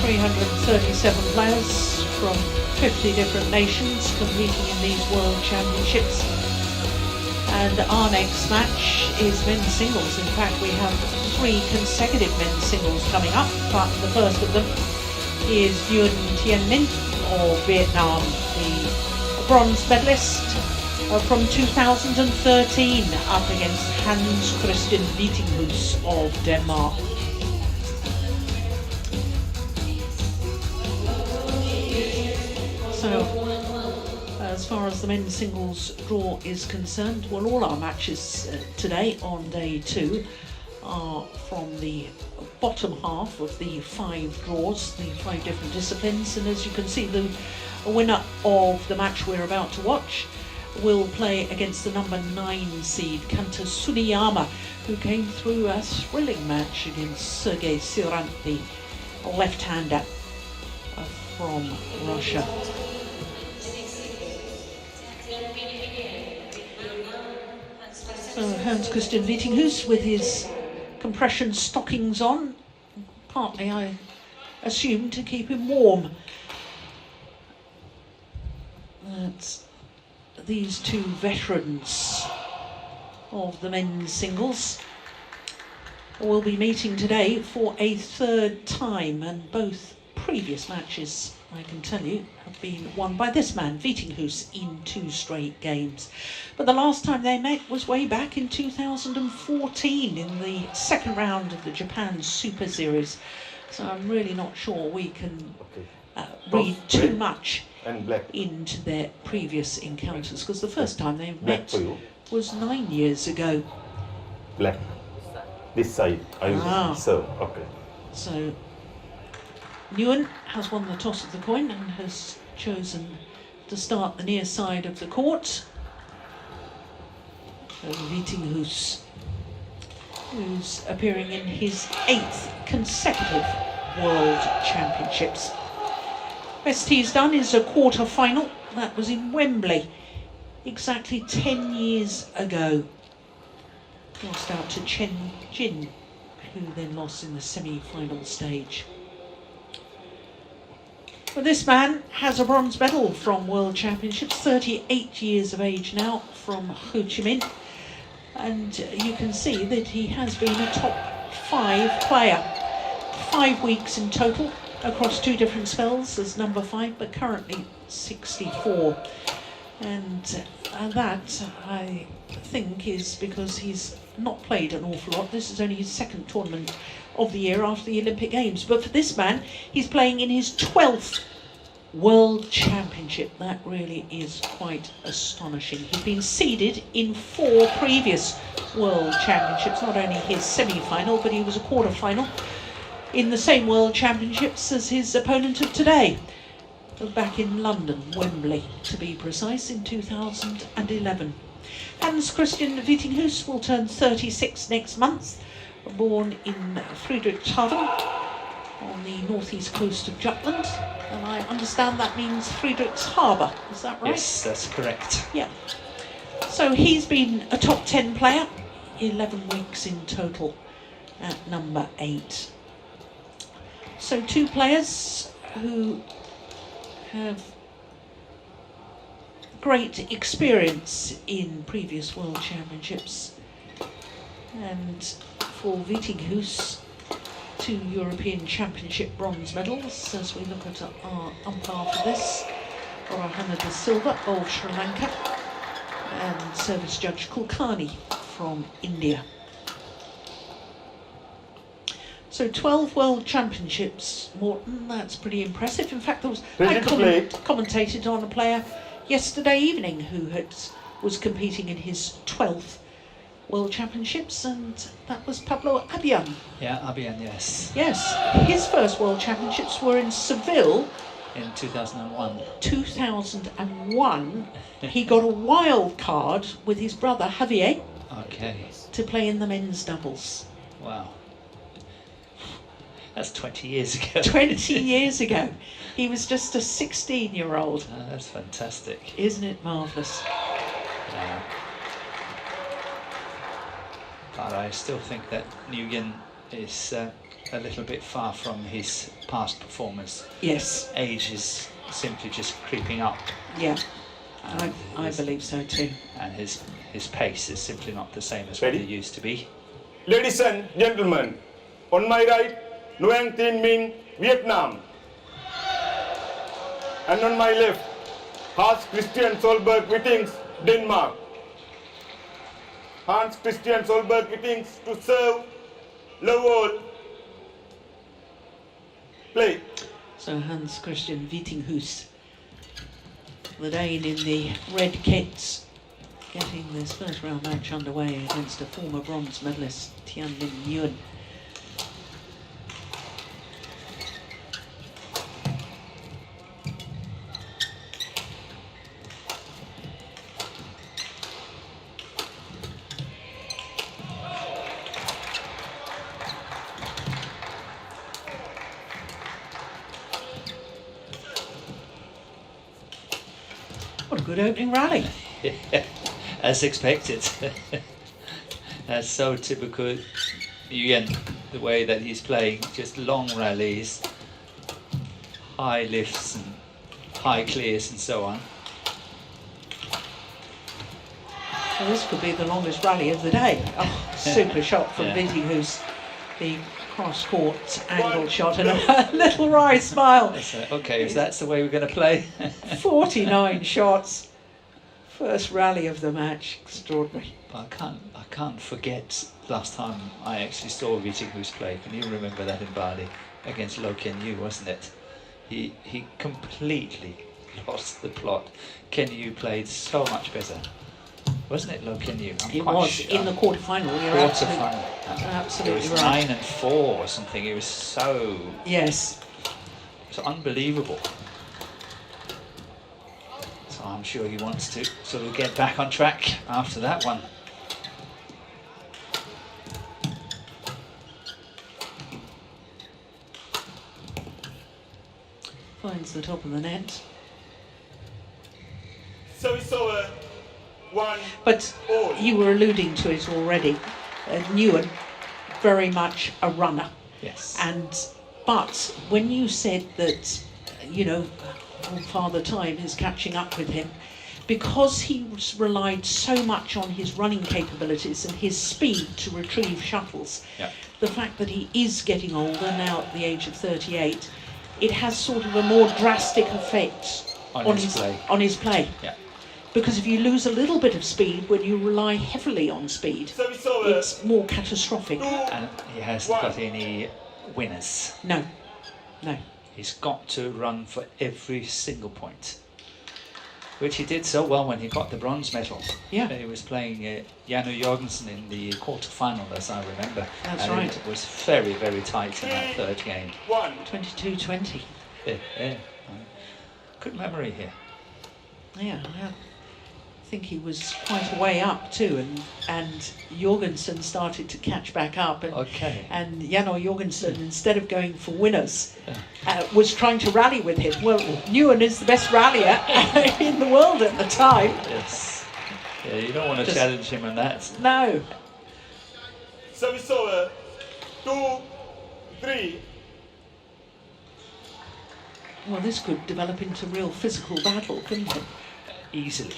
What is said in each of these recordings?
337 players from 50 different nations competing in these World Championships. And our next match is men's singles. In fact, we have 3 consecutive men's singles coming up, but the first of them is Nguyen Minh of Vietnam, the bronze medalist from 2013, up against Hans-Kristian Vittinghus of Denmark. So, as far as the men's singles draw is concerned, well, all our matches today on day 2 are from the bottom half of the 5 draws, the 5 different disciplines, and as you can see, the winner of the match we're about to watch will play against the number 9 seed, Kanta Suniyama, who came through a thrilling match against Sergei Sirant, the left-hander from Russia. So Hans-Kristian Vittinghus with his compression stockings on, partly I assume to keep him warm. That's these 2 veterans of the men's singles will be meeting today for a 3rd time, and both previous matches, I can tell you, have been won by this man, Vittinghus, in 2 straight games. But the last time they met was way back in 2014 in the 2nd round of the Japan Super Series. So I'm really not sure we can read too much into their previous encounters, because the first time they met was 9 years ago. Black. This side. So, okay. So Nguyen has won the toss of the coin and has chosen to start the near side of the court. So Vittinghus, who's appearing in his 8th consecutive World Championships. Best he's done is a quarter-final. That was in Wembley exactly 10 years ago. Lost out to Tien, who then lost in the semi-final stage. But this man has a bronze medal from World Championships, 38 years of age now, from Ho Chi Minh. And you can see that he has been a top 5 player. 5 weeks in total across 2 different spells as number 5, but currently 64. And that, I think, is because he's not played an awful lot. This is only his 2nd tournament of the year after the Olympic Games. But for this man, he's playing in his 12th World Championship. That really is quite astonishing. He's been seeded in 4 previous World Championships, not only his semi-final, but he was a quarter-final in the same World Championships as his opponent of today, back in London, Wembley to be precise, in 2011. Hans-Kristian Vittinghus will turn 36 next month, born in Friedrichshafen on the northeast coast of Jutland, and I understand that means Friedrichs Harbour, is that right? Yes, that's correct. Yeah. So he's been a top 10 player, 11 weeks in total at number 8. So 2 players who have great experience in previous World Championships. And for Vittinghus, 2 European Championship bronze medals, as we look at our umpire for this, Rahana De Silva of Sri Lanka, and service judge Kulkarni from India. So 12 World Championships, Morton, that's pretty impressive. In fact, I commentated on a player yesterday evening who was competing in his 12th World Championships, and that was Pablo Abian. Yeah, Abian, yes. Yes, his first World Championships were in Seville. In 2001. 2001. He got a wild card with his brother Javier to play in the men's doubles. Wow. That's 20 years ago. 20 years ago. He was just a 16-year-old. Oh, that's fantastic. Isn't it marvellous? Yeah. But I still think that Nguyen is a little bit far from his past performance. Yes. Age is simply just creeping up. Yeah. And I believe so too. And his pace is simply not the same as Ready? what it used to be. Ladies and gentlemen, on my right, Nguyen, Tien, Minh, Vietnam. And on my left, Hans-Kristian Solberg, Vittinghus, Denmark. Hans-Kristian Solberg, Vittinghus to serve, low wall, play. So Hans-Kristian Vittinghus, the Dane in the red kits, getting this first round match underway against a former bronze medalist, Tien Nguyen. What a good opening rally. As expected. That's so typical Nguyen, the way that he's playing, just long rallies, high lifts and high clears and so on. Well, this could be the longest rally of the day. Oh, super shot from Vittinghus. The cross-court angle shot and a little wry smile. Okay, if that's the way we're going to play. 49 shots. First rally of the match. Extraordinary. But I can't forget last time I actually saw Vittinghus play. Can you remember that in Bali against Nguyen, wasn't it? He completely lost the plot. Nguyen played so much better. Wasn't it Nguyen? It was in the quarterfinal. Absolutely it was right. 9-4 or something. It was so unbelievable. So I'm sure he wants to sort of get back on track after that one. Finds the top of the net. So it's over. But you were alluding to it already. Nguyen, very much a runner. Yes. But when you said that, you know, Father Time is catching up with him, because he relied so much on his running capabilities and his speed to retrieve shuttles, the fact that he is getting older, now at the age of 38, it has sort of a more drastic effect on his play. Yeah. Because if you lose a little bit of speed when you rely heavily on speed, it's more catastrophic. And he hasn't got any winners. No. He's got to run for every single point, which he did so well when he got the bronze medal. Yeah. He was playing Janne Jorgensen in the quarter-final, as I remember. That's right. It was very, very tight in that third game. 22-20. Yeah. Good memory here. Yeah. I think he was quite a way up too, and Jorgensen started to catch back up, and Janne Jorgensen, instead of going for winners, was trying to rally with him. Well, Nguyen is the best rallier in the world at the time. Yes. Yeah, you don't want to challenge him on that. No. Service over. 2-3. Well, this could develop into real physical battle, couldn't it? Easily.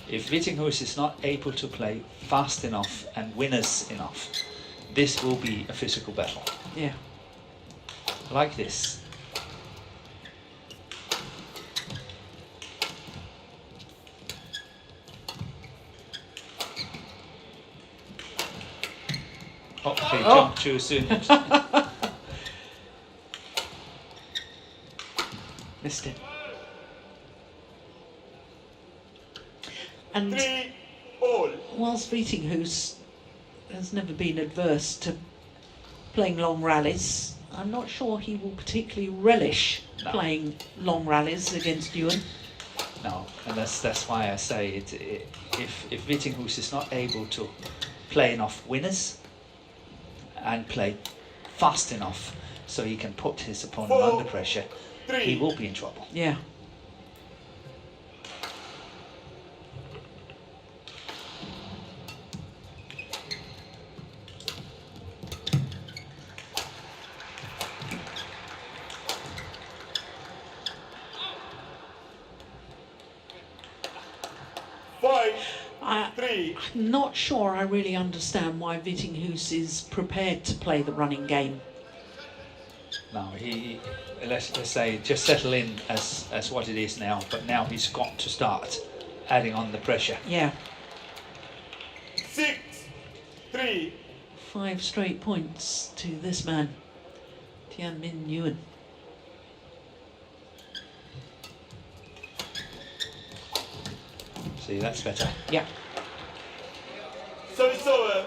If Vittinghus is not able to play fast enough and winners enough, this will be a physical battle. Yeah. Like this. Oh, he jumped too soon. Missed it. And whilst Vittinghus has never been adverse to playing long rallies, I'm not sure he will particularly relish playing long rallies against Nguyen. No, and that's why I say it. If Vittinghus is not able to play enough winners and play fast enough so he can put his opponent under pressure, he will be in trouble. Yeah. 3. Not sure I really understand why Vittinghus is prepared to play the running game. No, let's say just settle in as what it is now, but now he's got to start adding on the pressure. Yeah. 6-3. 5 straight points to this man, Tien Nguyen. See, that's better. Yeah. Service over.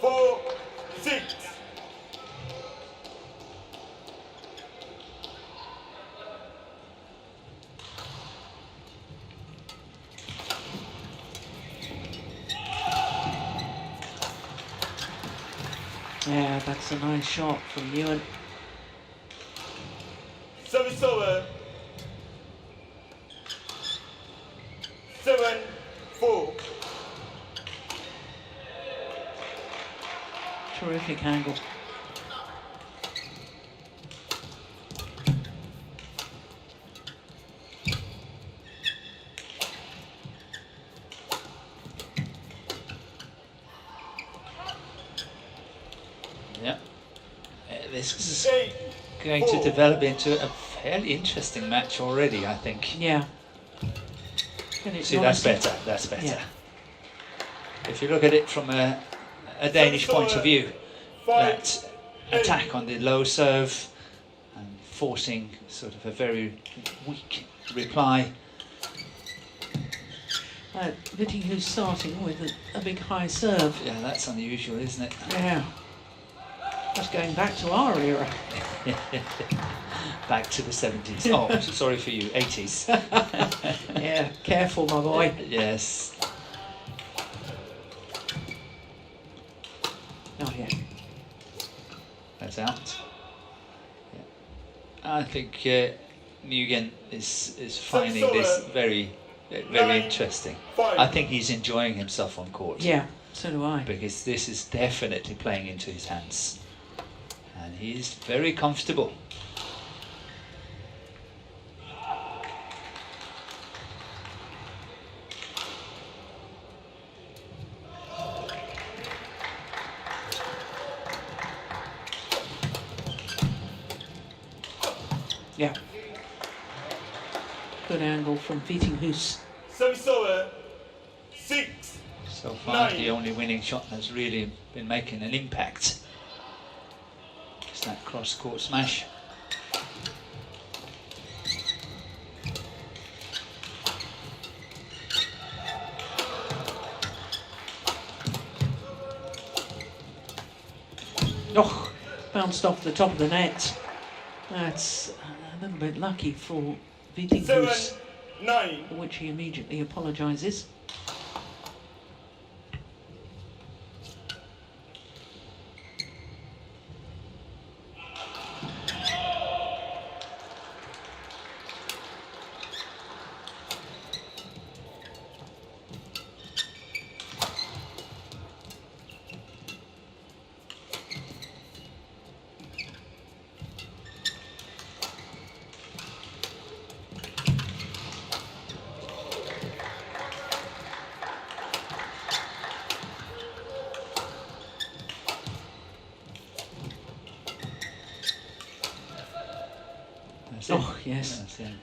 4-6. Yeah, that's a nice shot from Nguyen. Service over. 7-4. Terrific angle. Yeah. This is 8. going to develop into a fairly interesting match already, I think. Yeah. See, that's better. That's better. Yeah. If you look at it from a Danish point of view, 5. that attack on the low serve and forcing sort of a very weak reply. Vittinghus starting with a big high serve. Yeah, that's unusual, isn't it? Yeah. That's going back to our era. Back to the 70s. Oh, sorry for you, 80s. Yeah, careful, my boy. Yes. Oh, yeah. That's out. Yeah. I think Nguyen is finding this very interesting. 5. I think he's enjoying himself on court. Yeah, so do I. Because this is definitely playing into his hands. And he's very comfortable. Yeah. Good angle from Vittinghus. Service over. 6. So far, 9. the only winning shot has really been making an impact. It's that cross-court smash. Oh, bounced off the top of the net. That's a little bit lucky for Vittinghus, 7-9. for which he immediately apologises. That's it. Oh, yes. That's it.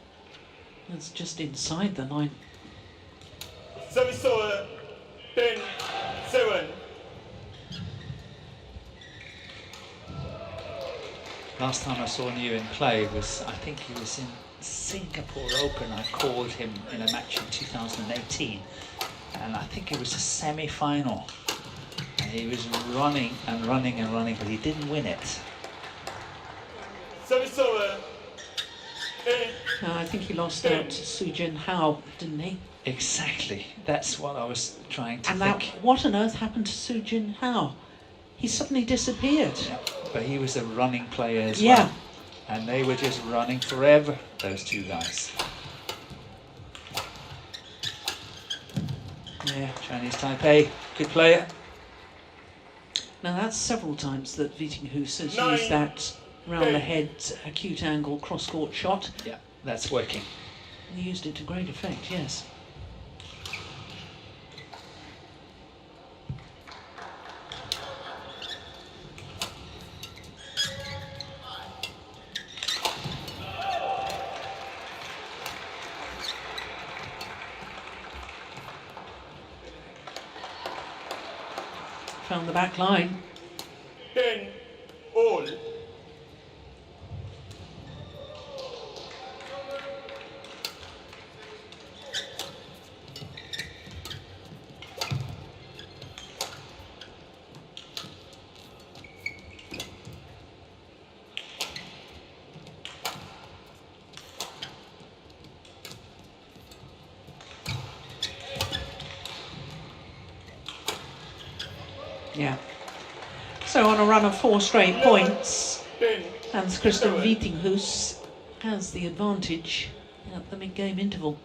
That's just inside the line. Service over. 10-7. Last time I saw Nguyen play was, I think he was in Singapore Open. I called him in a match in 2018, and I think it was a semi-final. And he was running and running and running, but he didn't win it. Service over. 8. I think he lost out to Sujin Hao, didn't he? Exactly. That's what I was trying to And think. what on earth happened to Sujin Hao? He suddenly disappeared. Yeah, but he was a running player as Yeah. well. And they were just running forever, those two guys. Yeah. Chinese Taipei, good player. Now that's several times that Vittinghus has 9. used that round the head acute angle cross-court shot. Yeah, that's working. He used it to great effect, yes. found the back line. 10 all. Yeah. So on a run of 4 straight points, 10 Hans-Kristian Vittinghus has the advantage at the mid-game interval.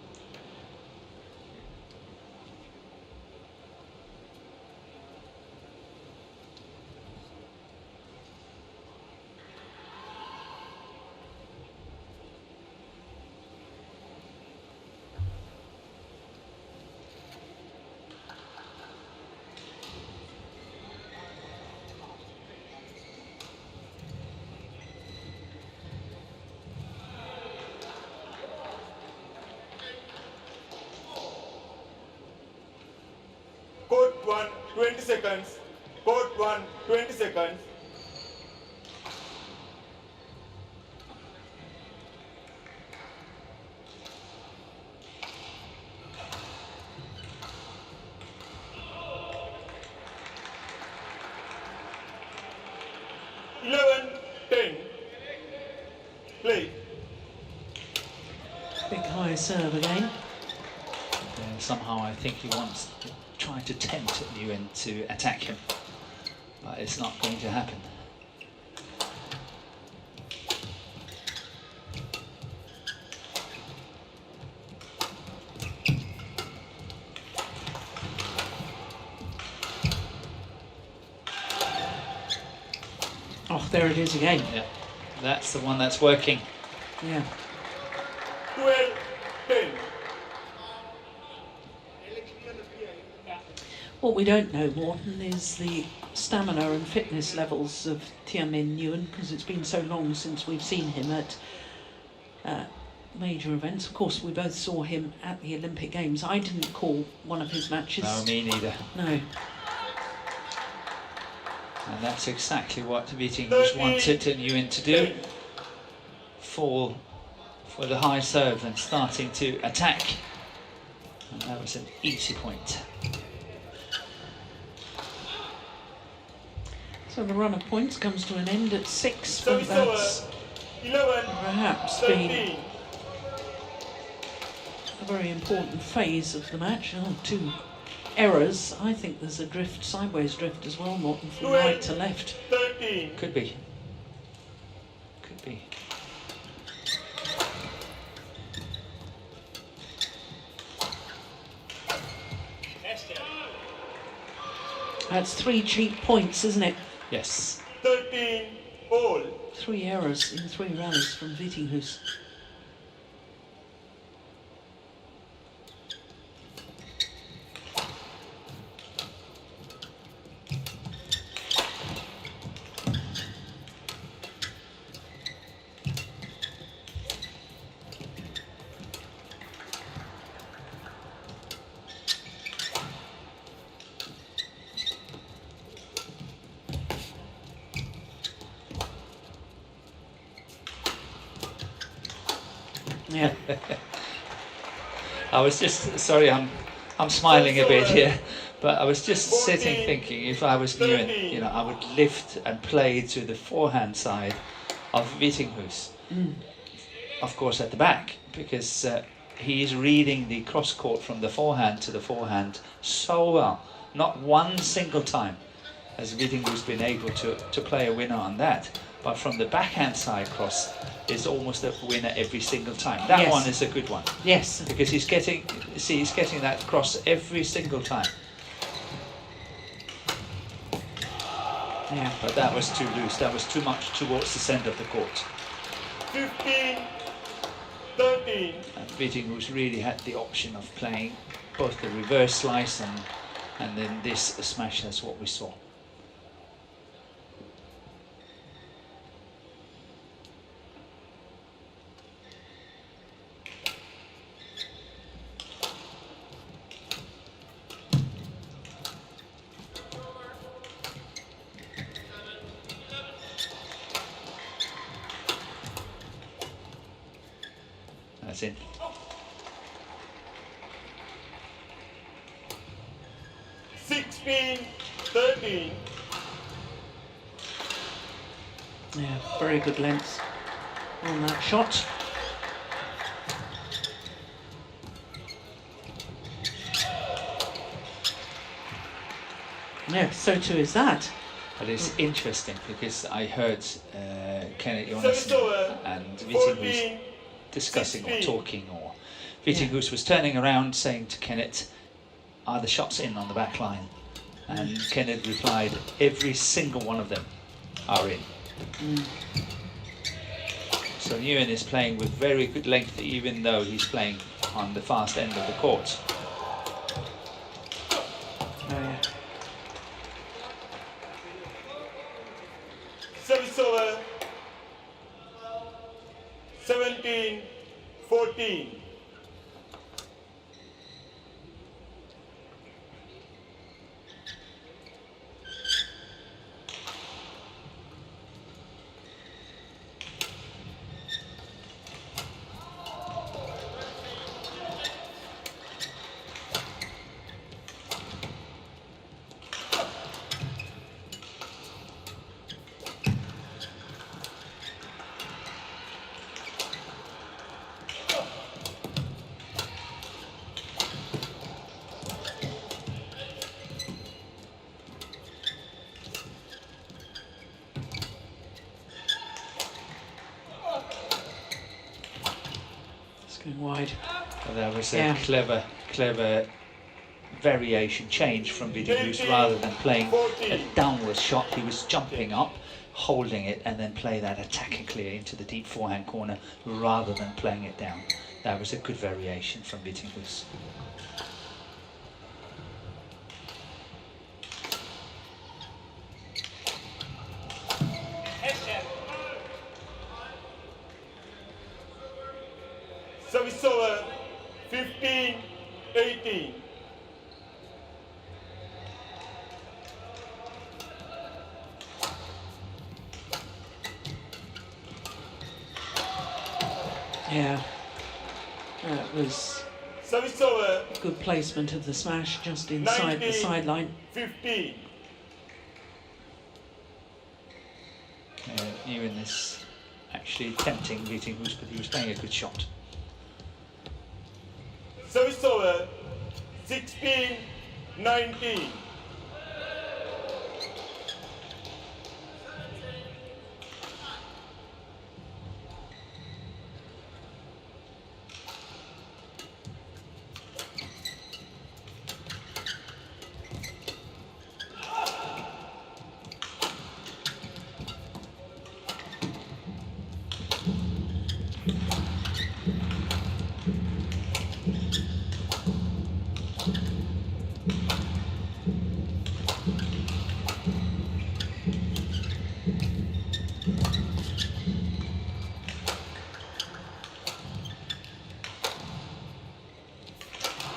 Court 1 20 seconds. Court 1 20 seconds. Play. Big high serve again. Somehow I think he wants to try to tempt Nguyen to attack him, but it's not going to happen. Oh, there it is again. Yeah, that's the one that's working. Yeah. 12 10. What we don't know, Morton, is the stamina and fitness levels of Tien Nguyen, because it's been so long since we've seen him at major events. Of course, we both saw him at the Olympic Games. I didn't call one of his matches. No, me neither. No. And that's exactly what Vittinghus wanted Nguyen to do. Fall for the high serve and starting to attack. And that was an easy point. So the run of points comes to an end at 6, but that's 11 perhaps 13. been a very important phase of the match. Oh, 2 errors. I think there's a drift, sideways drift as well, Morton, from right to left. 13. Could be. Could be. That's 3 cheap points, isn't it? Yes. 13 all. 3 errors in 3 rallies from Vittinghus. Yeah. I was just sorry. I'm smiling a bit here, but I was just sitting thinking, if I was Nguyen, you know, I would lift and play to the forehand side of Vittinghus. Of course, at the back, because he is reading the cross court from the forehand to the forehand so well. Not one single time has Vittinghus been able to play a winner on that. But from the backhand side cross, is almost a winner every single time. That Yes. one is a good one. Yes. Because he's getting that cross every single time. Yeah. But that was too loose. That was too much towards the centre of the court. 15 13. And Vittinghus really had the option of playing both the reverse slice and then this smash. That's what we saw. Martin. $16-13. Yeah, very good length on that shot. Yeah, so too is that. But it's interesting because I heard Kenneth Jonassen and Vittinghus discussing or talking, or Vittinghus was turning around saying to Kenneth, "Are the shots in on the back line?" And Kenneth replied, "Every single one of them are in." So Nguyen is playing with very good length, even though he's playing on the fast end of the court. Oh yeah. Service over. 17-14. Going wide. Well, that was a clever variation change from Vittinghus. Rather than playing a downward shot, he was jumping up, holding it, and then play that attacking clear into the deep forehand corner rather than playing it down. That was a good variation from Vittinghus. Service over. 15-18. Yeah. That was Service over. good placement of the smash just inside the sideline. 15. Nguyen is actually tempting Vittinghus, but he was playing a good shot. Service over. 16-19.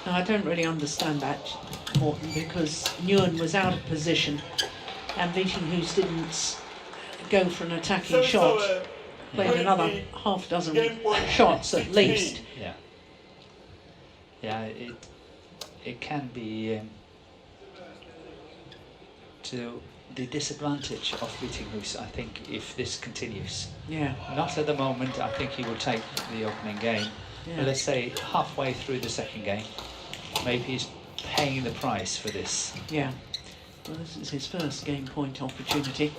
Now, I don't really understand that, Morten, because Nguyen was out of position and Vittinghus didn't go for an attacking shot. Played another half dozen shots at least. Yeah. Yeah, it can be to the disadvantage of Vittinghus, I think, if this continues. Yeah. Not at the moment. I think he will take the opening game. Yeah. But let's say halfway through the second game, maybe he's paying the price for this. Yeah. Well, this is his first game point opportunity.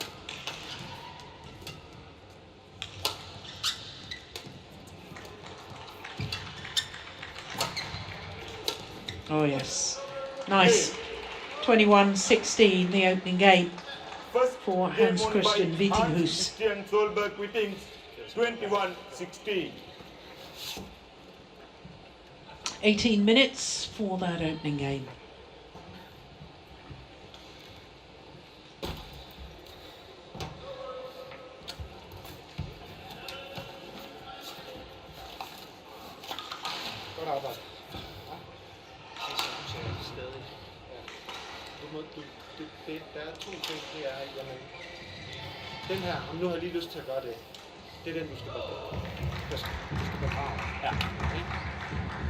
Oh yes. Nice. 21-16, the opening game for Hans-Kristian Vittinghus. Hans-Kristian Solberg Vittinghus, 21-16. 18 minutes for that opening game. Der er to ting, det er, jamen, den her, nu har jeg lige lyst til at gøre det. Det er den, du skal bevare. Ja.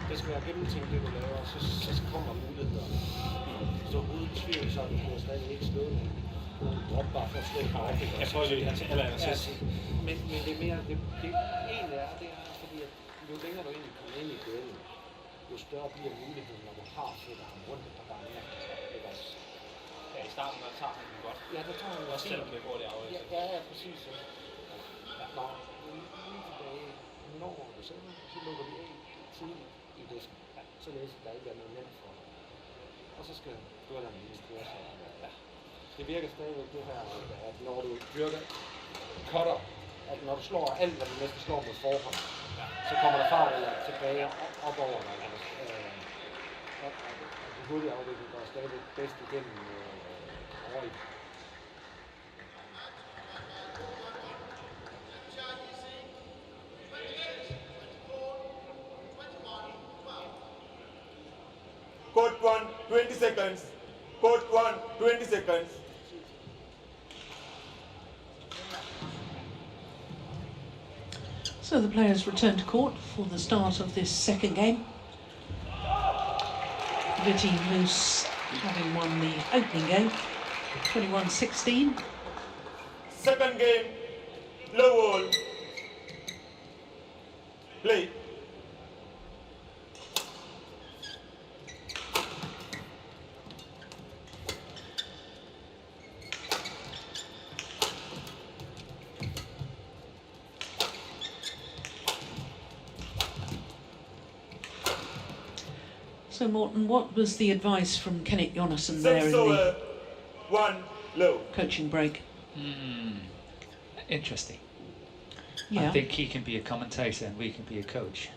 Det skal være gennemtænkt, det du laver, og så kommer muligheder. Så uden tvivl, så du bliver stadig ikke slået med drop bare for at slå på. Jeg tror, det er til allersidst. Men det er mere, det egentlig er, det er, fordi at jo længere du egentlig kommer ind i duellen, jo større bliver muligheden, når du har fedt at ham rundt et par gange. Ja, i starten, der tager han den godt. Ja, der tager han også selvom det går det af. Ja, præcis. Nå, lige tilbage, når du sender, så lukker vi af tidligt i disken. Således at der ikke er noget nemt for dig. Og så skal duellerne lige køre sig. Ja. Det virker stadigvæk det her, at når du dyrker cutter, at når du slår alt, hvad du næsten slår mod forhånd, så kommer der fart eller tilbage op over dig. Og det hurtige afvikling går stadigvæk bedst igennem over i. Court 1, 20 seconds. Court 1, 20 seconds. So the players return to court for the start of this second game. Vittinghus having won the opening game, 21-16. Second game, low wall. Play. So Morten, what was the advice from Kenneth Jonassen there in the 1 low. coaching break? Interesting. Yeah. I think he can be a commentator and we can be a coach.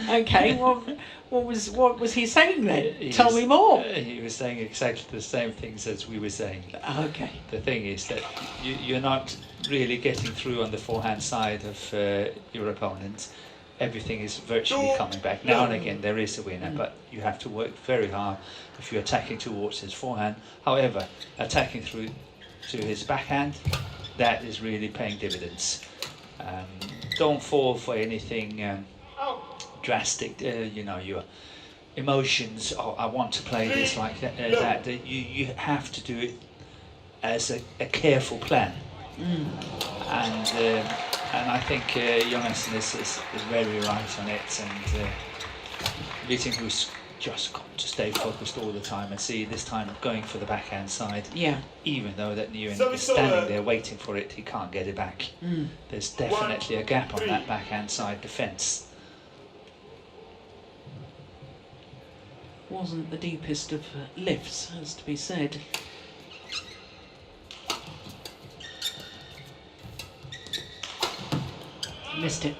Okay, well, what was he saying then? He Tell was- me more. He was saying exactly the same things as we were saying. Okay. The thing is that you're not really getting through on the forehand side of your opponent. Everything is virtually coming back. Now and again there is a winner, but you have to work very hard if you're attacking towards his forehand. However, attacking through to his backhand, that is really paying dividends. Don't fall for anything drastic, you know, your emotions, oh, I want to play this like that. You have to do it as a careful plan. And I think Jonassen is very right on it, and Vittinghus just got to stay focused all the time and see this time going for the backhand side. Yeah. Even though that Nguyen is standing there waiting for it, he can't get it back. There's definitely a gap on that backhand side defence. Wasn't the deepest of lifts, has to be said. Missed it.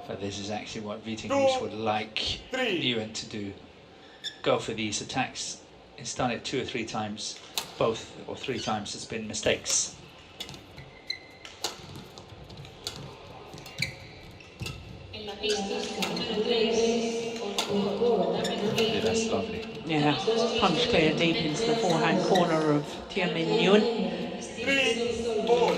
But this is actually what Vittinghus would like Nguyen to do. Go for these attacks. He's done it 2 or 3 times. Both or 3 times it's been mistakes. Yeah, that's lovely. Yeah, punch clear deep into the forehand corner of Tien Nguyen. 3 all.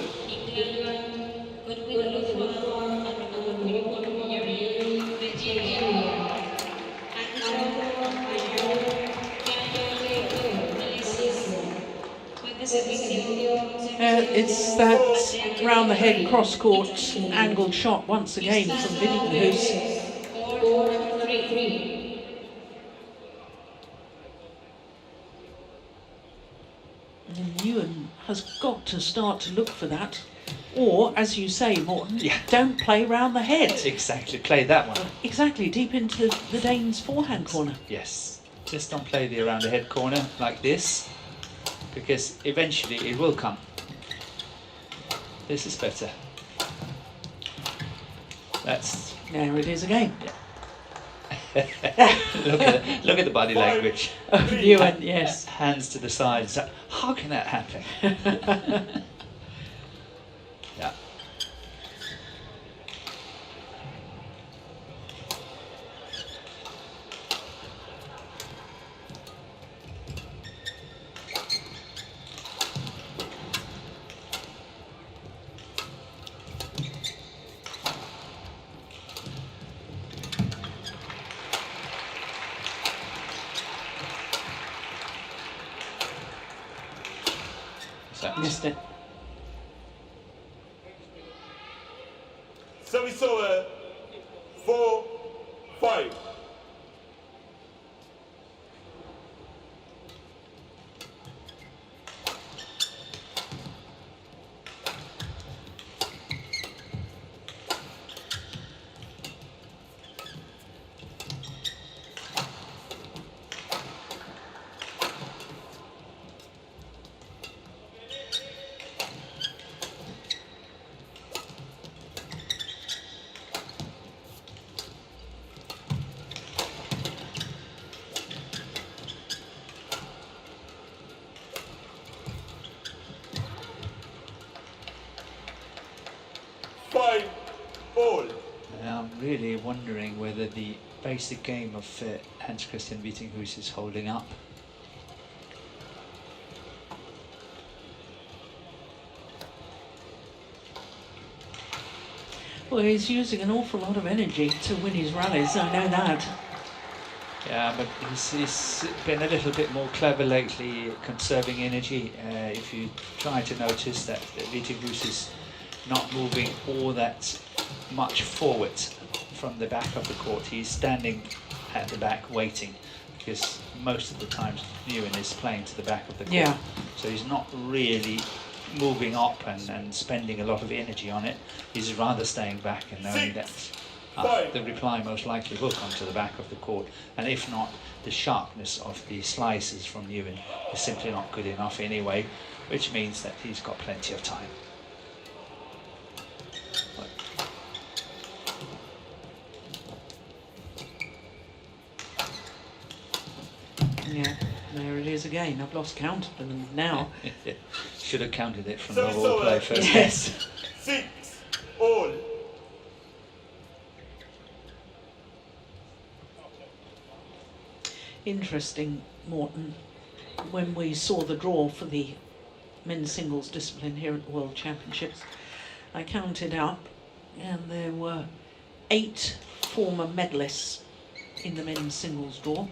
It's that round the head cross court angled shot once again from Vittinghus. And Nguyen has got to start to look for that. Or, as you say, Morten, don't play round the head. Exactly, play that one. Exactly, deep into the Dane's forehand corner. Yes, just don't play the around the head corner like this, because eventually it will come. This is better. That's There it is again. look at the body language. Nguyen, yes. Hands to the sides. How can that happen? Yeah. that. Missed it. Service over 4-5. I'm really wondering whether the basic game of Hans-Kristian Vittinghus is holding up. Well, he's using an awful lot of energy to win his rallies, I know that. Yeah, but he's been a little bit more clever lately, conserving energy. If you try to notice that Vittinghus is not moving all that much forward from the back of the court. He's standing at the back waiting, because most of the time Nguyen is playing to the back of the court. Yeah. So he's not really moving up and spending a lot of energy on it. He's rather staying back and knowing that the reply most likely will come to the back of the court, and if not, the sharpness of the slices from Nguyen is simply not good enough anyway, which means that he's got plenty of time. Yeah, there it is again. I've lost count of them now. Should have counted it from the ball play first. Yes. 6-all. Interesting, Morton. When we saw the draw for the men's singles discipline here at the World Championships, I counted up, and there were 8 former medalists in the men's singles draw.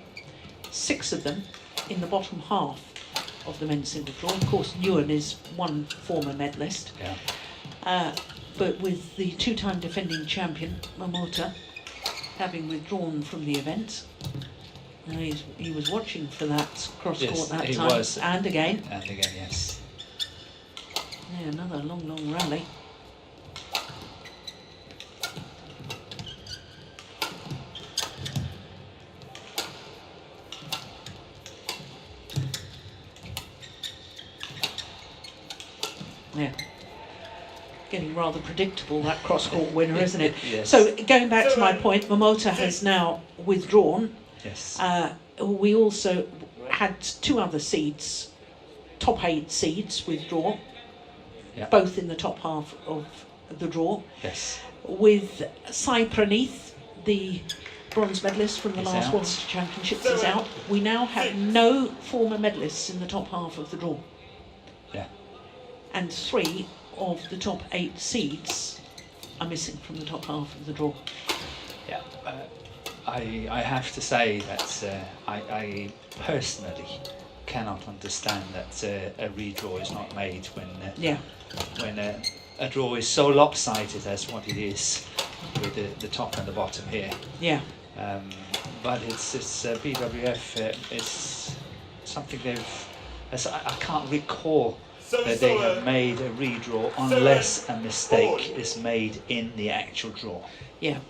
6 of them in the bottom half of the men's singles draw. Of course, Nguyen is one former medalist. Yeah. But with the 2-time defending champion, Momota, having withdrawn from the event, he was watching for that cross-court that he time. Was. And again. And again, yes. Yeah, another long rally. Yeah. Getting rather predictable, that cross-court winner, isn't it? Yes. So, going back to my point, Momota has now withdrawn. Yes. We also had 2 other seeds, top 8 seeds withdraw, Yeah. both in the top half of the draw. Yes. With Sai Praneeth, the bronze medalist from the He's last out. World Championships, is out. We now have no former medalists in the top half of the draw. Yeah. And 3 of the top 8 seeds are missing from the top half of the draw. Yeah. I have to say that I personally cannot understand that a redraw is not made when a draw is so lopsided as what it is with the top and the bottom here. Yeah. But it's BWF. It's something I can't recall that they have made a redraw unless a mistake is made in the actual draw. Yeah.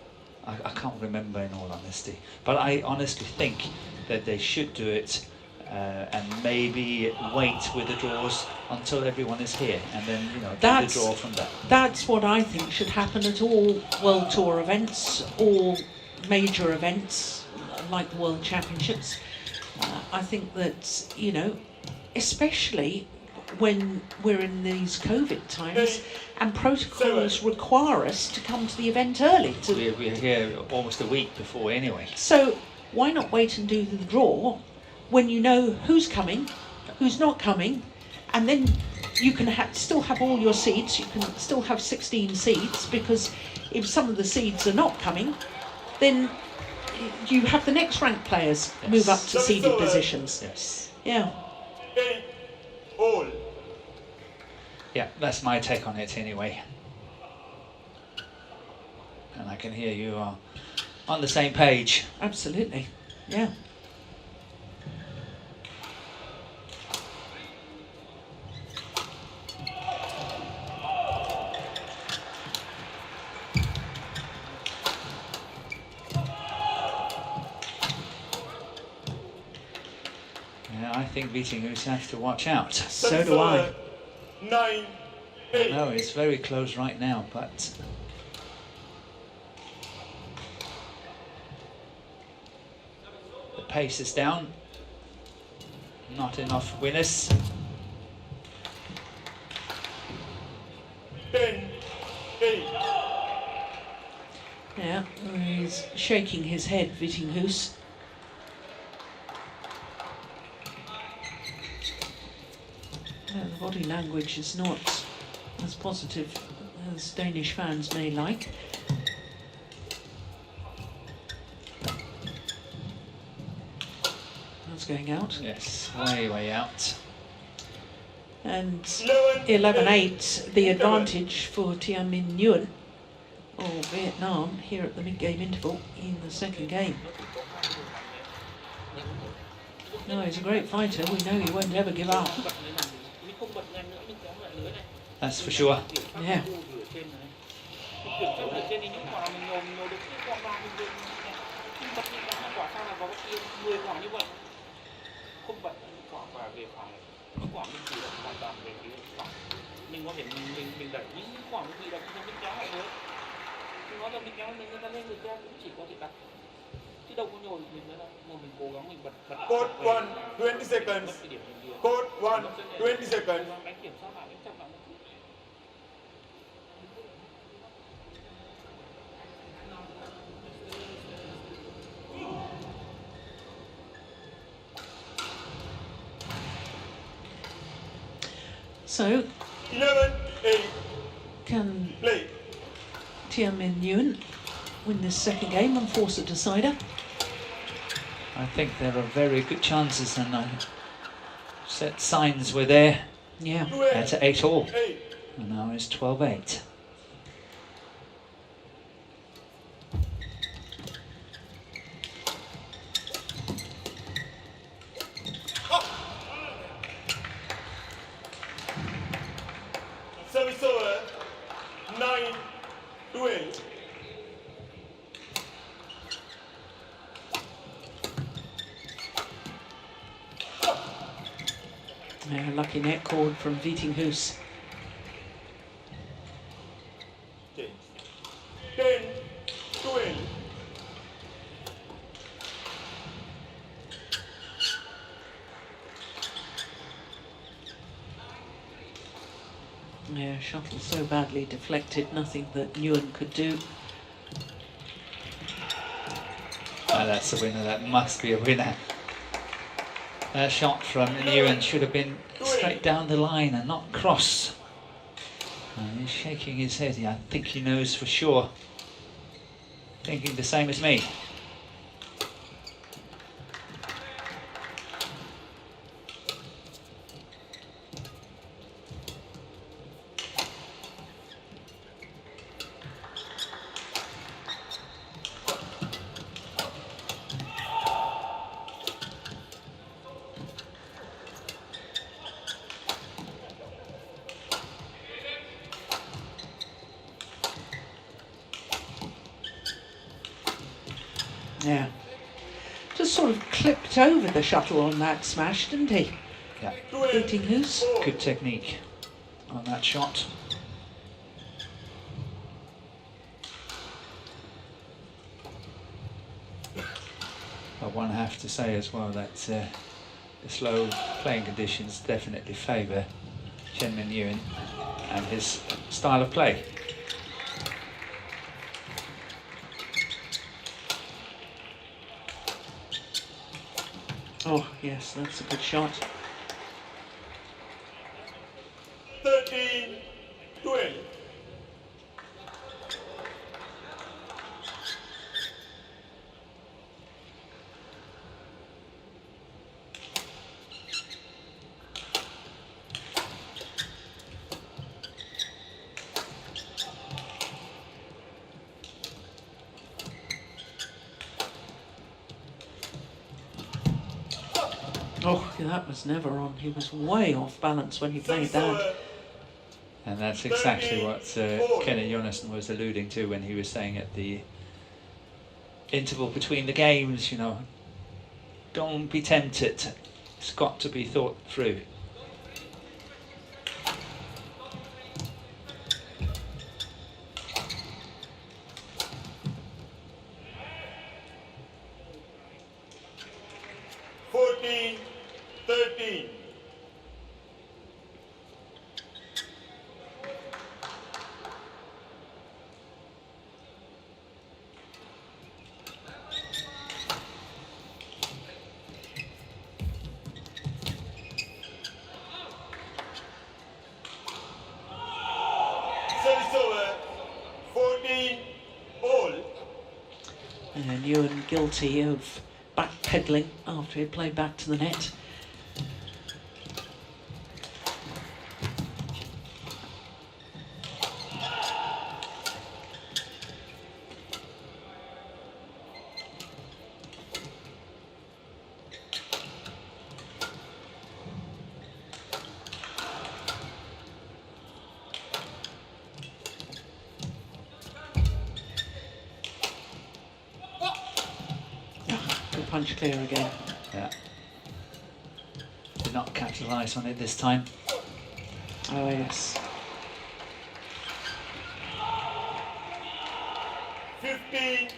I can't remember, in all honesty, but I honestly think that they should do it and maybe wait with the draws until everyone is here, and then do the draw from that. That's what I think should happen at all World Tour events, all major events like the World Championships. I think that, especially when we're in these COVID times and protocols require us to come to the event early. We're here almost a week before anyway. So why not wait and do the draw when you know who's coming, who's not coming, and then you can still have all your seeds. You can still have 16 seeds, because if some of the seeds are not coming, then you have the next ranked players move up to seeded positions. Yes. Yeah. 8-all. Yeah, that's my take on it anyway. And I can hear you are on the same page. Absolutely, yeah. Yeah, I think Vittinghus has to watch out. So do I. 9, 8. No, it's very close right now, but the pace is down. Not enough winners. 10, 8. Yeah, he's shaking his head, Vittinghus. The body language is not as positive as Danish fans may like. That's going out. Yes, way out. And 11, 11-8, the advantage for Nguyen of Vietnam here at the mid-game interval in the second game. No, he's a great fighter. We know he won't ever give up. That's for sure. Yeah. Mình có thể mình đẩy những quả bị đập cho Minh kéo lại thôi. Mình nói là mình kéo mình người ta lên người ta cũng chỉ có thể đặt chứ đâu có nhồi mình nữa đâu. Mà mình cố gắng mình bật Code 1, 20 seconds. cái điểm mình đi. Code 1, 20 seconds. Đánh kiểm soát lại, đánh chậm lại một chút. So, 11, 8. can Play. Nguyen win this second game and force a decider? I think there are very good chances, and set signs were there. Yeah. At 8-all, 8. and now it's 12-8. Service over. 9, 12. Yeah, lucky net cord from Vittinghus. 10, 12. Yeah, shuttle so badly deflected, nothing that Nguyen could do. Oh, that's a winner, that must be a winner. That shot from Nguyen should have been straight down the line and not cross. And he's shaking his head. I think he knows for sure. Thinking the same as me. Yeah. Just sort of clipped over the shuttle on that smash, didn't he? Yeah, Vittinghus. good technique on that shot. But one have to say as well that the slow playing conditions definitely favour Nguyen and his style of play. Oh, yes, that's a good shot. 13, 12. Oh, that was never on. He was way off balance when he played that. And that's exactly what Kenneth Jonassen was alluding to when he was saying at the interval between the games, you know, don't be tempted. It's got to be thought through. And Nguyen guilty of backpedaling after he played back to the net. Punch clear again. Yeah. Did not capitalise on it this time. Oh yes. 15-14.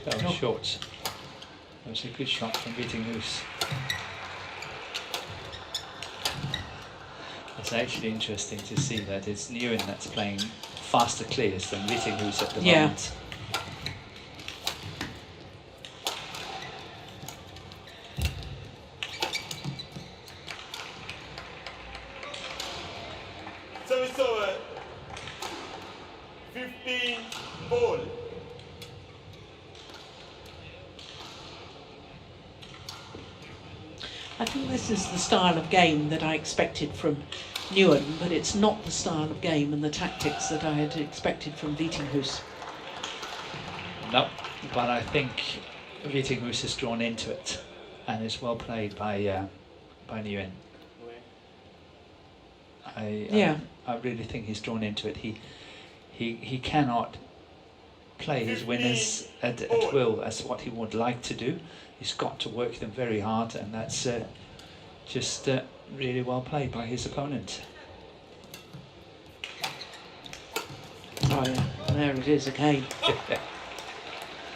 That was short. That was a good shot from Vittinghus. It's actually interesting to see that it's Nguyen that's playing faster clears than Vittinghus at the moment. Service over. 15 ball. I think this is the style of game that I expected from Nguyen, but it's not the style of game and the tactics that I had expected from Vittinghus. No, but I think Vittinghus is drawn into it, and it's well played by Nguyen. I really think he's drawn into it. He cannot play his winners at will as what he would like to do. He's got to work them very hard, and that's just really well played by his opponent. Oh yeah, there it is again.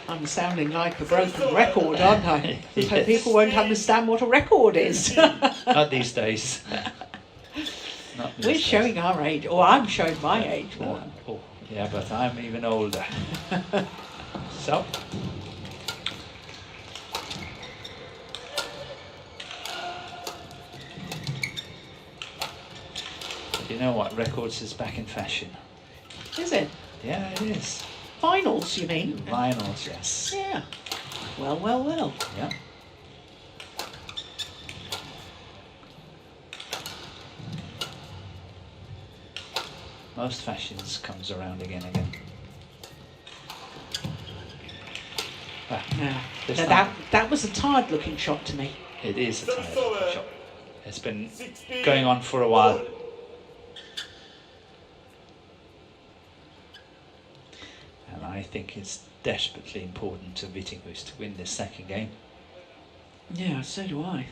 I'm sounding like a broken record, aren't I? Yes. So people won't understand what a record is. Not these days. Not these We're days. showing our age, or I'm showing my age more. Oh, yeah, but I'm even older. So. You know what? Records is back in fashion. Is it? Yeah, it is. Finals, you mean? Vinyls, yes. Yeah. Well, well, well. Yeah. Most fashions comes around again. Yeah. This Now time- that was a tired looking shot to me. It is a tired shot. It's been going on for a while. And I think it's desperately important to Vittinghus to win this second game. Yeah, so do I.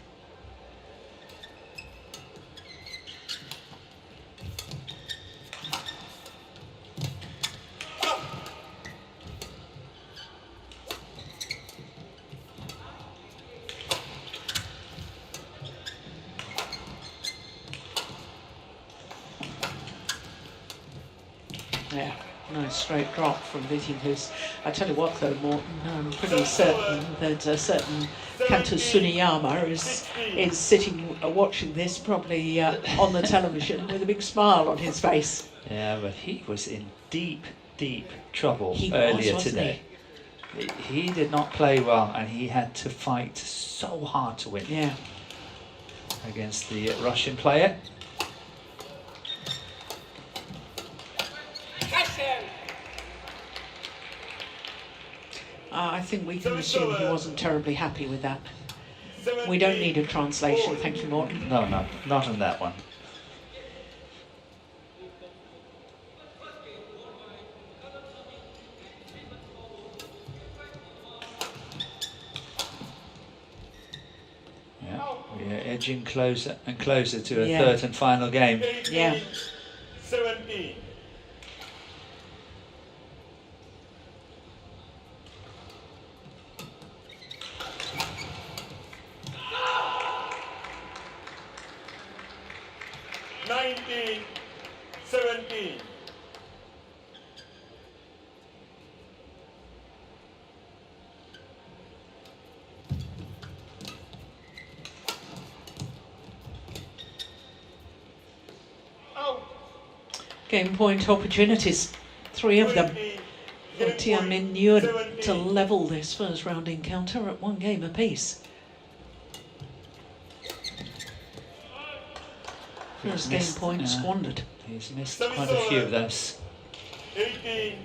Yeah, nice straight drop from Vittinghus. I tell you what though, Morten, I'm pretty certain that a certain Kanto Suniyama is sitting watching this probably on the television with a big smile on his face. Yeah, but he was in deep trouble He earlier was, today. He did not play well, and he had to fight so hard to win. Yeah. Against the Russian player. I think we can assume he wasn't terribly happy with that. We don't need a translation, thank you, Morten. No, not on that one. Yeah, we are edging closer and closer to a third and final game. Yeah. 17. Game point opportunities, 3 of them for Tien, Minh, Nguyen to level this first round encounter at 1 game apiece. First game point squandered. He's missed quite a few of those. 18-20.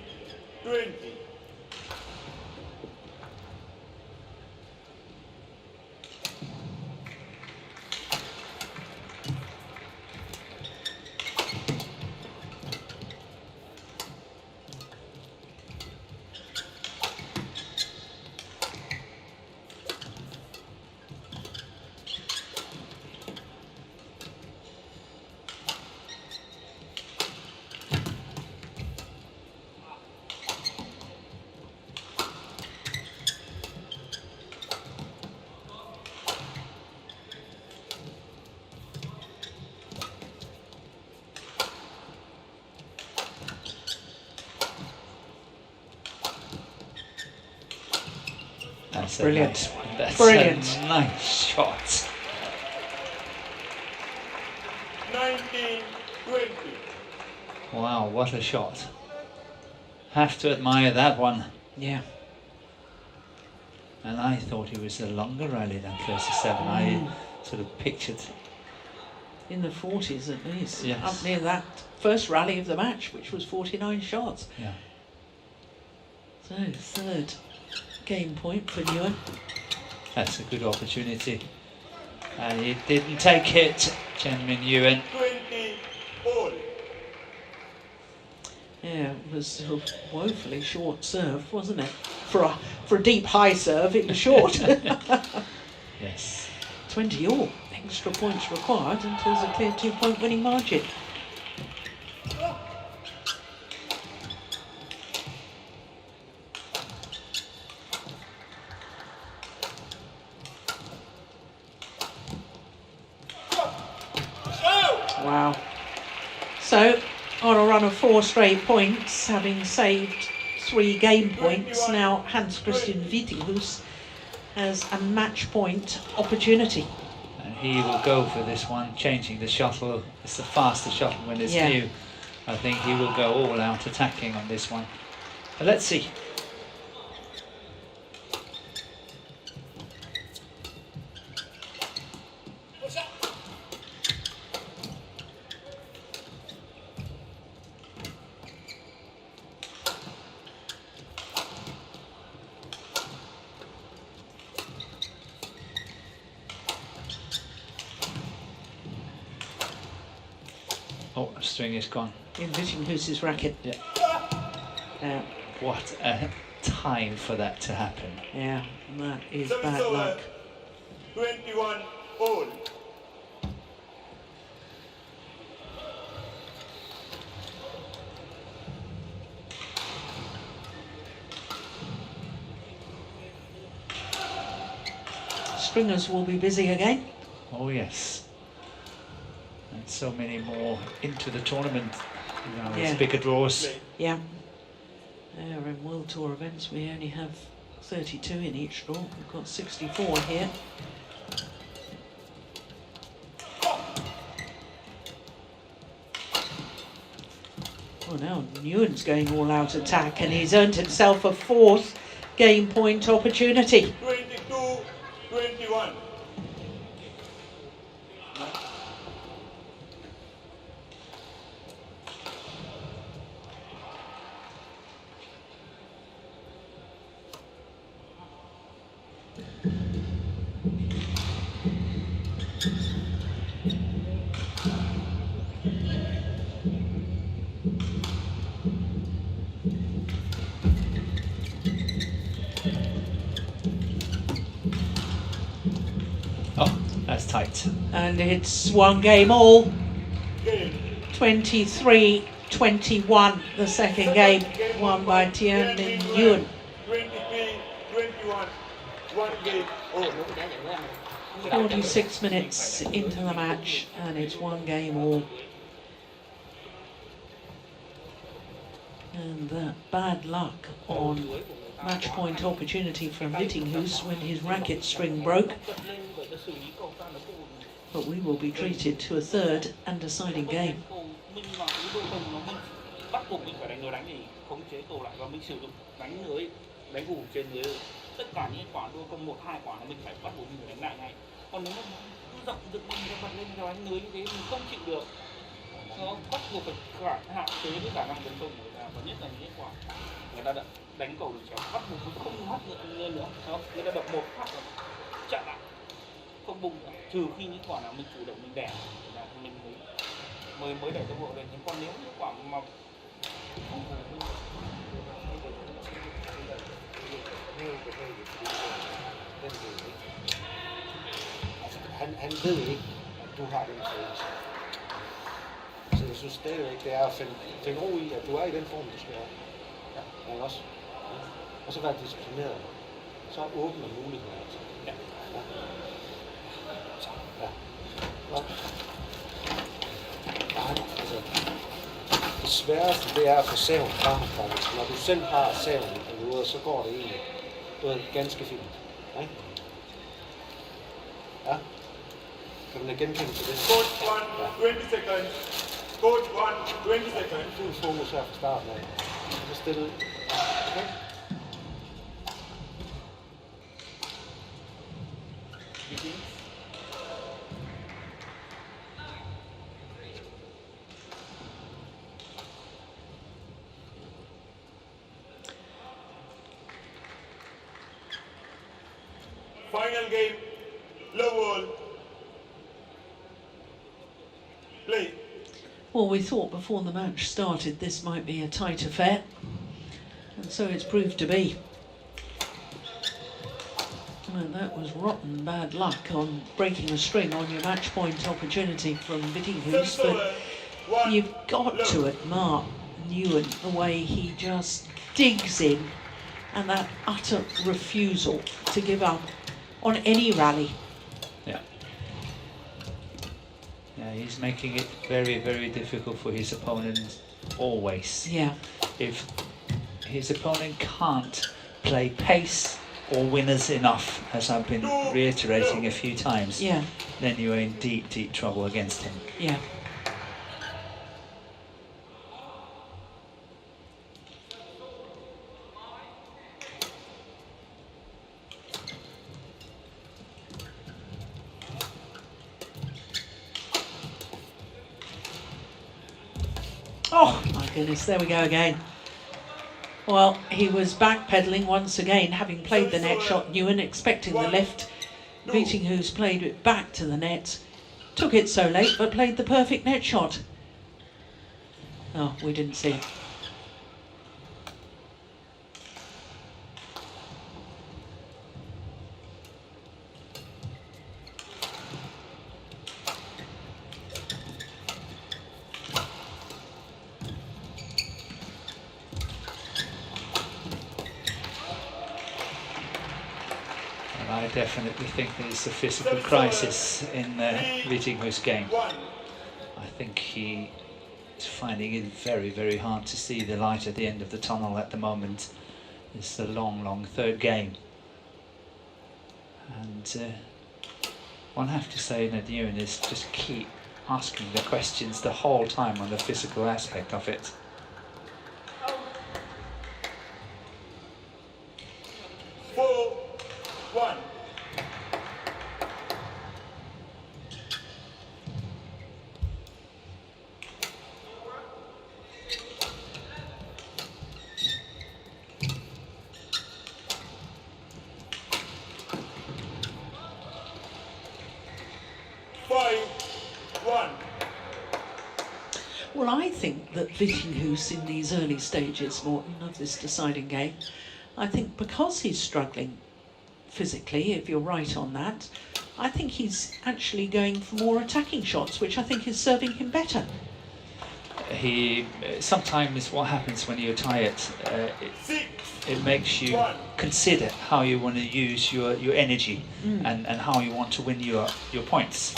Brilliant. That's Brilliant. A nice shot. 19-20. Wow, what a shot. Have to admire that one. Yeah. And I thought it was a longer rally than 37. I sort of pictured. In the 40s at least. Yes. Up near that first rally of the match, which was 49 shots. Yeah. So, third game point for Nguyen. That's a good opportunity. And he didn't take it, Min Nguyen. 20 all. Yeah, it was a woefully short serve, wasn't it? For a deep high serve, it was short. Yes. 20 all. Extra points required until there's a clear 2-point winning margin. Wow. So, on a run of 4 straight points, having saved 3 game points, now Hans-Kristian Vittinghus has a match point opportunity. And he will go for this one, changing the shuttle. It's the faster shuttle when it's new. I think he will go all out attacking on this one. But let's see. Oh, the string is gone. In Vittinghus's racket. Yeah. What a time for that to happen. Yeah, that is bad luck. 21 all. Stringers will be busy again. Oh yes. And so many more into the tournament Now Yeah. it's bigger draws. Yeah. In World Tour events, we only have 32 in each draw. We've got 64 here. Well, now Nguyen's going all out attack, and he's earned himself a 4th game point opportunity. 22-21. Oh, that's tight. And it's 1 game all. Game. 23-21, the second game, won by Tien and Nguyen. 23-21. 1 game. Oh, 46 minutes into the match, and it's 1 game all. And bad luck on match point opportunity from Vittinghus when his racket string broke. But we will be treated to a 3rd and deciding game. Bắt buộc mình phải đánh người đánh thì khống chế cầu lại và mình sử dụng đánh lưới, đánh gù trên lưới. Tất cả những quả đua công 1-2 quả là mình phải bắt buộc mình phải đánh lại ngay. Còn nếu mà cứ rộng dựng mình ra mặt lên cho đánh lưới như thế mình không chịu được. Nó bắt buộc phải hạn chế cái khả năng tấn công của người ta, và nhất là những quả người ta đã đánh cầu được chéo, bắt buộc không hất nữa nữa. Người ta đập một phát là chặn lại, không bùng nữa. Trừ khi những quả nào mình chủ động mình đẻ là mình mới đẩy tốc độ lên. Nhưng còn nếu những quả mà han ved ikke, at du har den følelse. Så jeg synes stadigvæk, det er at finde ro i, at du er i den form, du skal være. Ja, ikke også? Ja. Og så være disciplineret. Så åbner muligheder. Altså. Ja. Ja. Så, ja. Godt. Nej, altså. Det sværeste, det er at få saven frem. Når du selv har saven i perioder, så går det egentlig ganske fint. Ikke? Ja. Kan man genkende til det? Coach 1, 20 seconds. Coach 1, 20 seconds. Fuld fokus her fra starten af. Så stille ud. Okay. Final game. Low wall. Play. Well, we thought before the match started this might be a tight affair, and so it's proved to be. And that was rotten bad luck on breaking a string on your match point opportunity from Vittinghus, but you've got to admire Nguyen, the way he just digs in, and that utter refusal to give up on any rally. Yeah. Yeah, he's making it very, very difficult for his opponent always. Yeah. If his opponent can't play pace or winners enough, as I've been reiterating a few times, Yeah. then you're in deep, deep trouble against him. Yeah. Oh my goodness, there we go again. Well, he was backpedaling once again, having played the net shot. Nguyen expecting the lift. Vittinghus played it back to the net. Took it so late, but played the perfect net shot. Oh, we didn't see it. I definitely think there's a physical crisis in Vittinghus' game. I think he finding it very, very hard to see the light at the end of the tunnel at the moment. It's the long, long third game. And one have to say that Nguyen is just keep asking the questions the whole time on the physical aspect of it. Well, I think that Vittinghus in these early stages, Morten, of this deciding game, I think because he's struggling physically, if you're right on that, I think he's actually going for more attacking shots, which I think is serving him better. Sometimes what happens when you're tired, it makes you consider how you want to use your energy and how you want to win your points.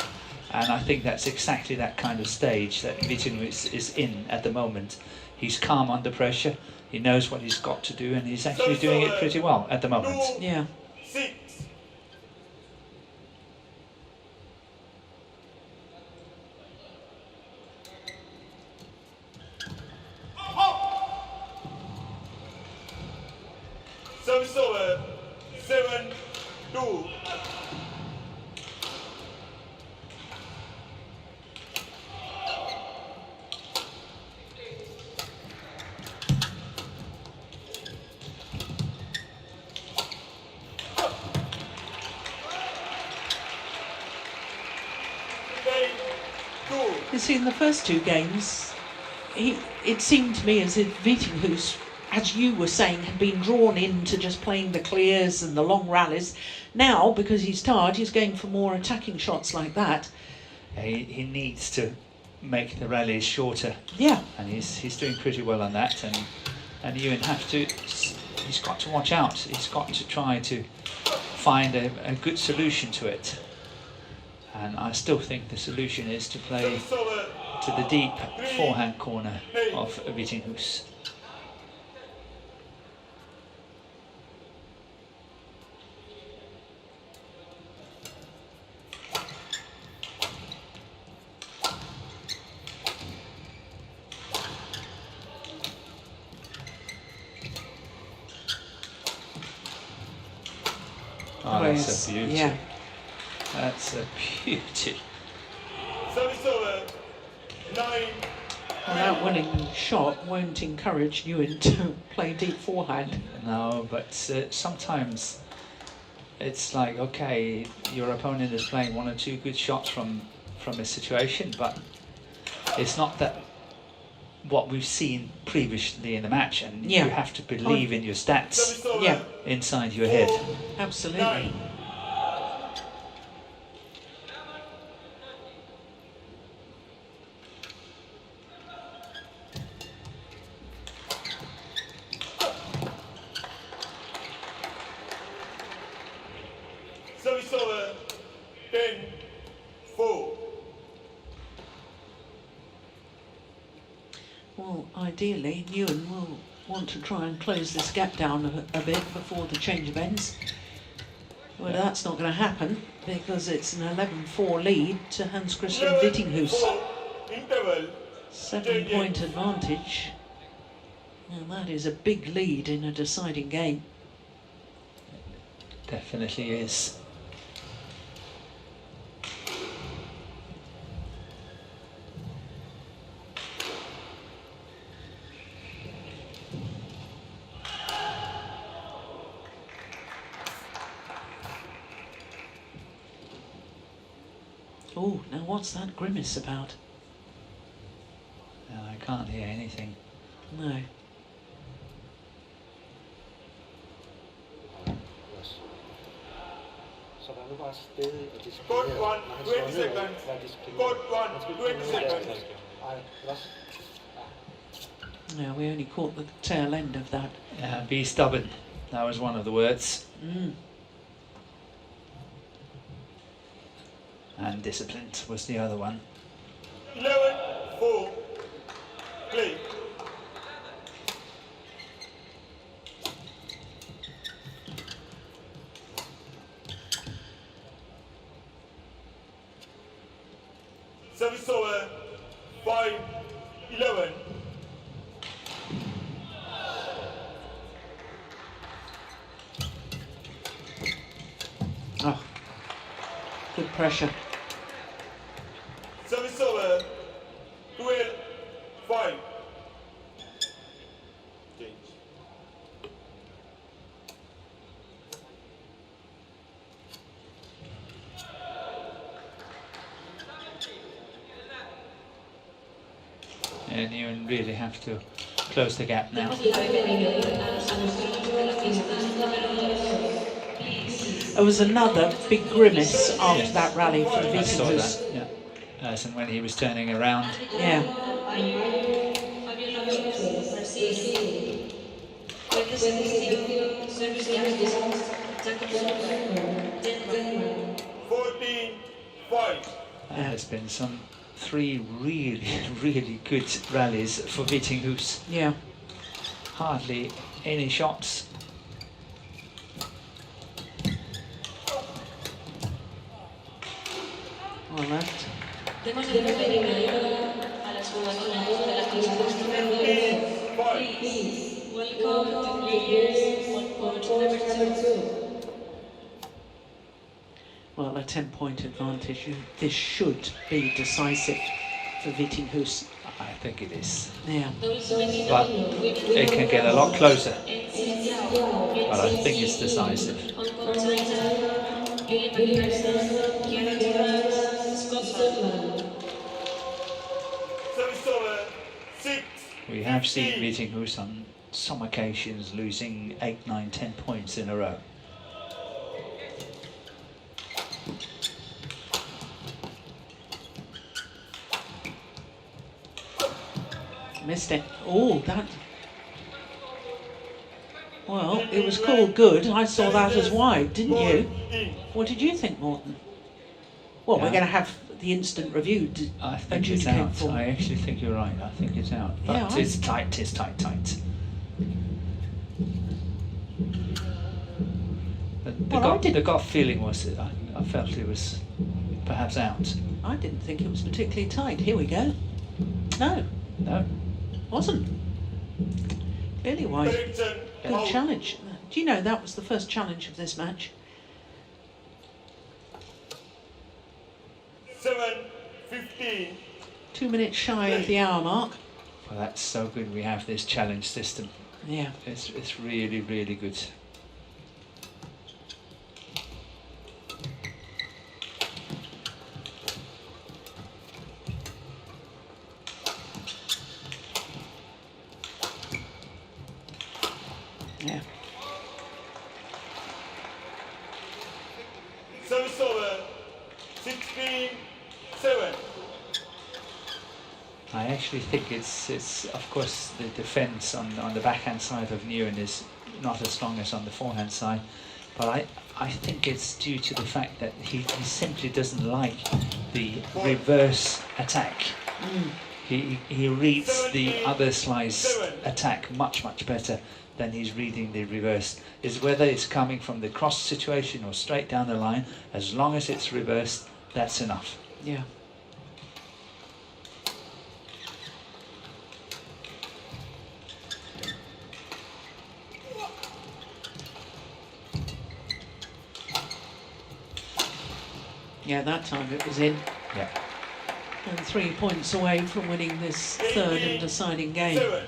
And I think that's exactly that kind of stage that Vittinghus is in at the moment. He's calm under pressure, he knows what he's got to do, and he's actually doing it pretty well at the moment. Yeah. Service over, 7-2. You see, in the first two games, it seemed to me as if Vittinghus, as you were saying, had been drawn into just playing the clears and the long rallies. Now, because he's tired, he's going for more attacking shots like that. He needs to make the rallies shorter. Yeah. And he's doing pretty well on that. And Nguyen he's got to watch out. He's got to try to find a good solution to it. And I still think the solution is to play to the deep forehand corner of Vittinghus. Oh, that's a beauty. Yeah. That's a beauty. Service over, 9. Well, that winning shot won't encourage Nguyen to play deep forehand. No, but sometimes it's like, okay, your opponent is playing one or two good shots from a situation, but it's not that what we've seen previously in the match, and Yeah. you have to believe in your stats Yeah, inside your head. absolutely. Service over, 10-4. Well, ideally, Nguyen will want to try and close this gap down a bit before the change of ends. Well, that's not going to happen because it's an 11-4 lead to Hans-Kristian Vittinghus. Interval, 7-point advantage. And that is a big lead in a deciding game. Definitely is. Oh, now what's that grimace about? No, I can't hear anything. No. Så der er nu bare stedet og disciplineret. Code 1, Når han 20 slår nedad, seconds. vær disciplineret. Code 1, Han skal 20 ikke komme nedad. seconds. Nej, også. No, we only caught the tail end of that. Yeah, be stubborn. That was one of the words. And disciplined was the other one. 11-4. Service over 5-11. Oh, good pressure. Service over 12-5. Change. And you really have to close the gap now. There was another big grimace after that rally from I saw Vittinghus. that, yeah. As and when he was turning around. Yeah. 14-5. There has been some 3 really, really good rallies for Vittinghus. Yeah. Hardly any shots. Well left. Well, a 10-point advantage. This should be decisive for Vittinghus. I think it is. Yeah. But it can get a lot closer. But I think it's decisive. Service over 6. We have seen Vittinghus on some occasions losing 8, 9, 10 points in a row. Missed it. Oh, that. Well, it was called good. I saw that as wide, didn't you? What did you think, Morten? Well, we're Yeah. going to have the instant review. I think it's out. I actually think you're right. I think it's out. But Yeah, it's tight, it's tight, tight. The gut feeling was that I felt it was perhaps out. I didn't think it was particularly tight. Here we go. No, No? wasn't. Clearly wide. Correction. Good Out. challenge. Do you know that was the first challenge of this match? 7-15. 2 minutes shy of the hour mark. Well, that's so good we have this challenge system. Yeah. It's really, really good. Yeah. Service over 16-7. I actually think it's of course the defence on the backhand side of Nguyen is not as strong as on the forehand side, but I think it's due to the fact that he simply doesn't like the reverse attack. He reads the other slice attack much better than he's reading the reverse. Is whether it's coming from the cross situation or straight down the line, as long as it's reversed, that's enough. Yeah. Yeah, that time it was in. Yeah. And 3 points away from winning this third and deciding game. 7.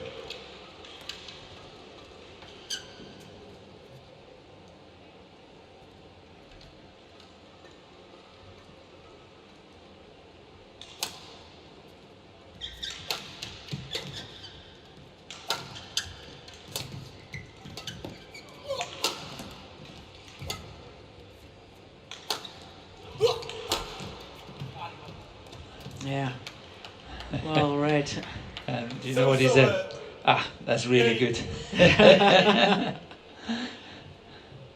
Yeah. Well read. And you know what he said? Ah, that's really good.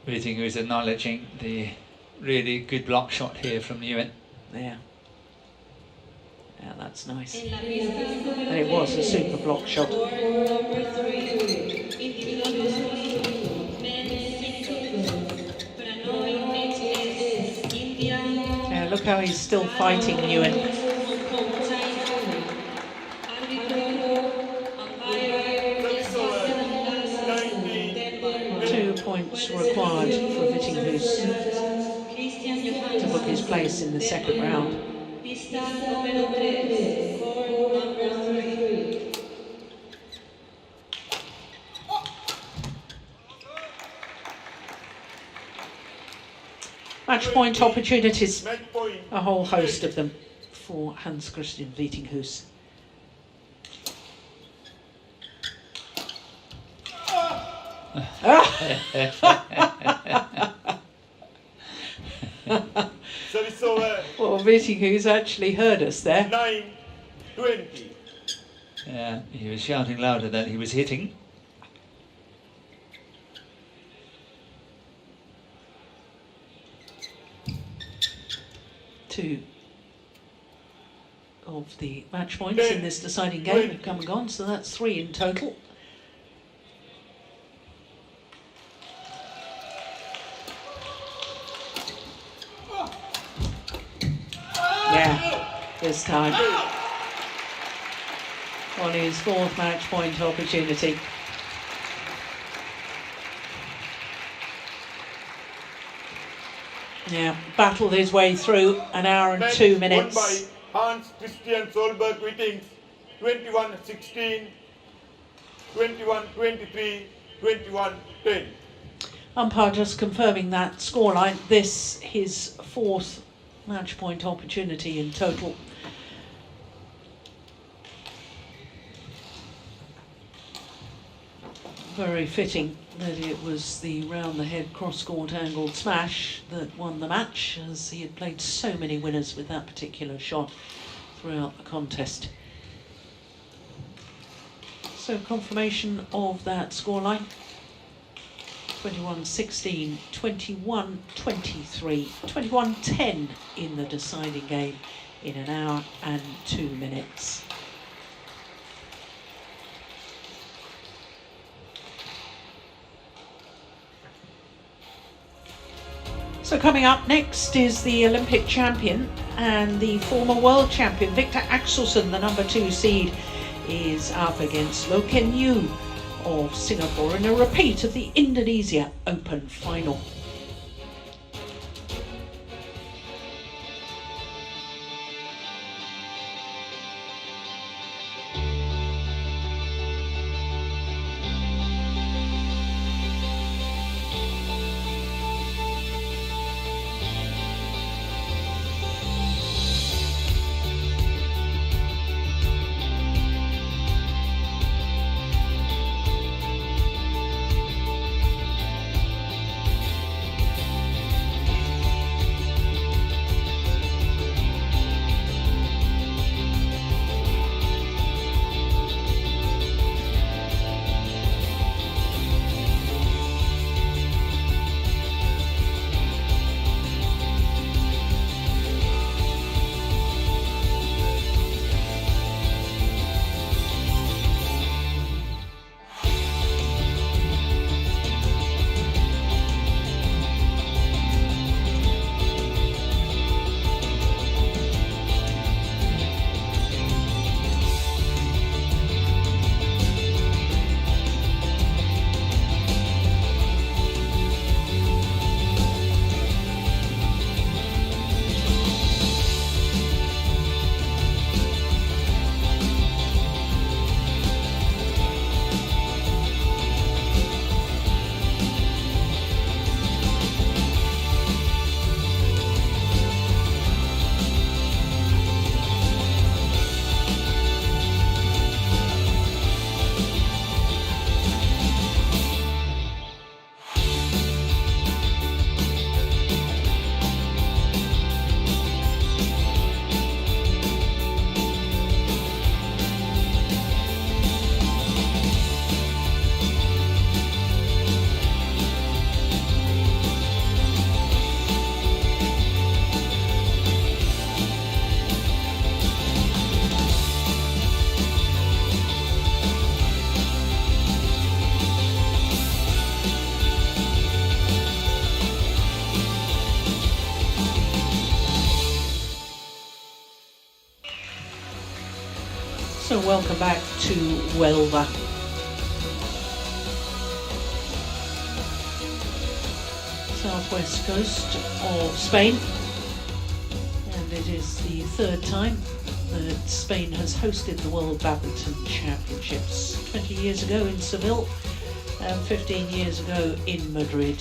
Vittinghus acknowledging the really good block shot here from Nguyen. Yeah. Yeah, that's nice. And it was a super block shot. Yeah, look how he's still fighting Nguyen. points required for Vittinghus to book his place in the second round. Match point opportunities, Match point. a whole host of them for Hans-Kristian Vittinghus. Service over. Well, Vittinghus actually heard us there. 9-20. Yeah, he was shouting louder than he was hitting. Two of the match points in this deciding game have come and gone, so that's 3 in total. Yeah, this time. On his 4th match point opportunity. Yeah, battled his way through an hour and 2 minutes. Won by Hans-Kristian Solberg Vittinghus, 21-16, 21-23, 21-10. Umpire just confirming that scoreline. This his 4th match point opportunity in total. Very fitting that it was the round the head cross court angled smash that won the match, as he had played so many winners with that particular shot throughout the contest. So confirmation of that scoreline: 21-16, 21-23, 21-10 in the deciding game in an hour and 2 minutes. So coming up next is the Olympic champion and the former world champion, Victor Axelsen, the number 2 seed, is up against Nguyen of Singapore in a repeat of the Indonesia Open final. So welcome back to Huelva. southwest coast of Spain. And it is the third time that Spain has hosted the World Badminton Championships. 20 years ago in Seville and 15 years ago in Madrid.